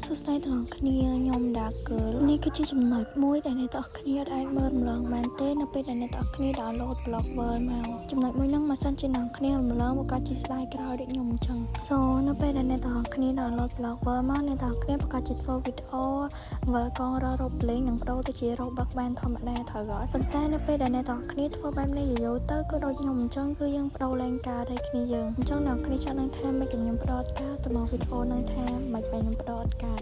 សួស្តីទាំងអស់គ្នាខ្ញុំដាកើលនេះគឺជាចំណុចមួយដែលអ្នកទាំងអស់គ្នាអាចមើលរំលងបានទេនៅពេលដែលអ្នកទាំងអស់គ្នាដោនឡូត Blogger មកចំណុចមួយហ្នឹងមកសិនជាអ្នកគ្នារំលងមកក៏ជាស្ដាយក្រោយដូចខ្ញុំអញ្ចឹងនៅពេលដែលអ្នកទាំងអស់គ្នាដោនឡូត Blogger មកអ្នកទាំងអស់គ្នាប្រកាសជាធ្វើវីដេអូវើកងរករកលេងនិងបដូរទៅជារកបាក់បានធម្មតាត្រូវអត់ប៉ុន្តែនៅពេលដែលអ្នកទាំងអស់គ្នាធ្វើបែបនេះយូរទៅក៏ដូចខ្ញុំអញ្ចឹងគឺយើងបដូរលេងការឲ្យគ្នាយើងអញ្ចឹងអ្នកគ្នាចង់នឹងថាមិនខ្ញុំបដូរការទៅមកវីដេអូនឹងថាមិនបែរខ្ញុំបដូរការ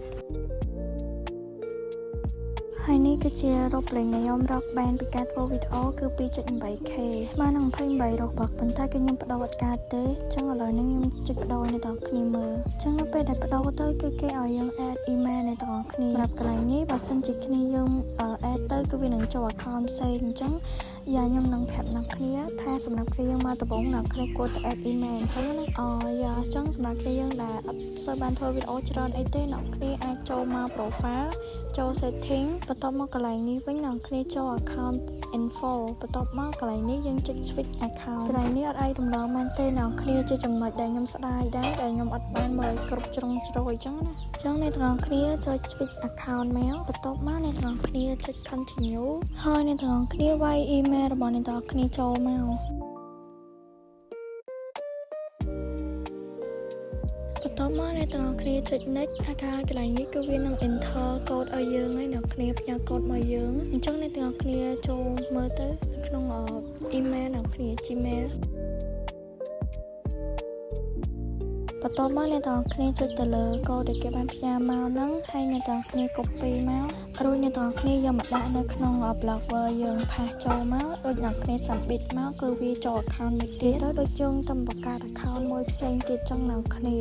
ហើយនេះគឺជារូបលេងដែលខ្ញុំរកបានពីការធ្វើវីដេអូគឺ 2.8K ស្មើនឹង28របស់ប៉ុន្តែគឺខ្ញុំបដូរអត់កើតទេអញ្ចឹងឥឡូវនេះខ្ញុំចុចបដូរអ្នកទាំងគ្នាមើលអញ្ចឹងនៅពេលដែលបដូរទៅគឺគេឲ្យយើង add email អ្នកទាំងគ្នាសម្រាប់កន្លែងនេះបើសិនជាគ្នាយើង add ទៅគឺវានឹងចូល account ផ្សេងអញ្ចឹងខ្ញុំនឹងប្រាប់អ្នកគ្នាថាសម្រាប់គ្នាយើងមកដំបូងអ្នកគ្នាគួរតែ add email អញ្ចឹងណាអញ្ចឹងសម្រាប់គ្នាយើងដែលអត់សូវបានធ្វើវីដេអូច្រើនអីទេអ្នកគ្នាអាចចូលមក profile ចូល setting បន្ទាប់មកកន្លែងនេះវិញអ្នកគ្នាចូល account info បន្ទាប់មកកន្លែងនេះយើងចុច switch account កន្លែងនេះអត់អាចរំលងបានទេអ្នកគ្នាជាចំណុចដែលខ្ញុំស្ដាយដែរដែលខ្ញុំអត់បានមើលគ្រប់ជ្រុងជ្រោយអញ្ចឹងណាអញ្ចឹងអ្នកទាំងគ្នាចុច switch account មកបន្ទាប់មកអ្នកទាំងគ្នាចុច continue ហើយអ្នកទាំងគ្នាវាយ email របស់អ្នកទាំងគ្នាចូលមកបន្ទាប់មកអ្នកទាំងគ្នាចុច next ហើយកន្លែងនេះគឺវានឹង enter code ឲ្យយើងហើយអ្នកគ្នាផ្ញើ code មកយើងអញ្ចឹងអ្នកទាំងគ្នាចូលមើលទៅក្នុង email អ្នកគ្នា Gmail បន្ទាប់មកអ្នកទាំងគ្នាចុចទៅលើ code ដែលគេបានផ្ញើមកហ្នឹងហើយអ្នកទាំងគ្នា copy មករួចអ្នកទាំងគ្នាយកមកដាក់នៅក្នុង Blogger យើងផាសចូលមកដូចអ្នកគ្នា submit មកគឺវាចូល account មួយទៀតទៅដូចយើងទៅបង្កើត account មួយផ្សេងទៀតចឹងអ្នកគ្នា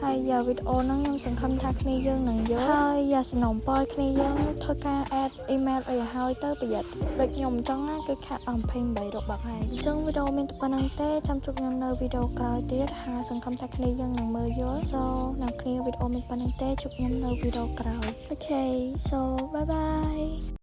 ហើយវីដេអូហ្នឹងខ្ញុំសង្ឃឹមថាគ្នាយើងនឹងយល់ហើយសំណូមពរគ្នាយើងធ្វើការ add email ឲ្យទៅប្រយ័ត្នដូចខ្ញុំអញ្ចឹងណាគឺខាត់28របស់ហើយអញ្ចឹងវីដេអូមានតែប៉ុណ្្នឹងទេចាំជួបខ្ញុំនៅវីដេអូក្រោយទៀតហើយសង្ឃឹមថាគ្នាយើងនឹងមើលយល់អ្នកគ្នាវីដេអូមានប៉ុណ្្នឹងទេជួបខ្ញុំនៅវីដេអូក្រោយអូខេbye bye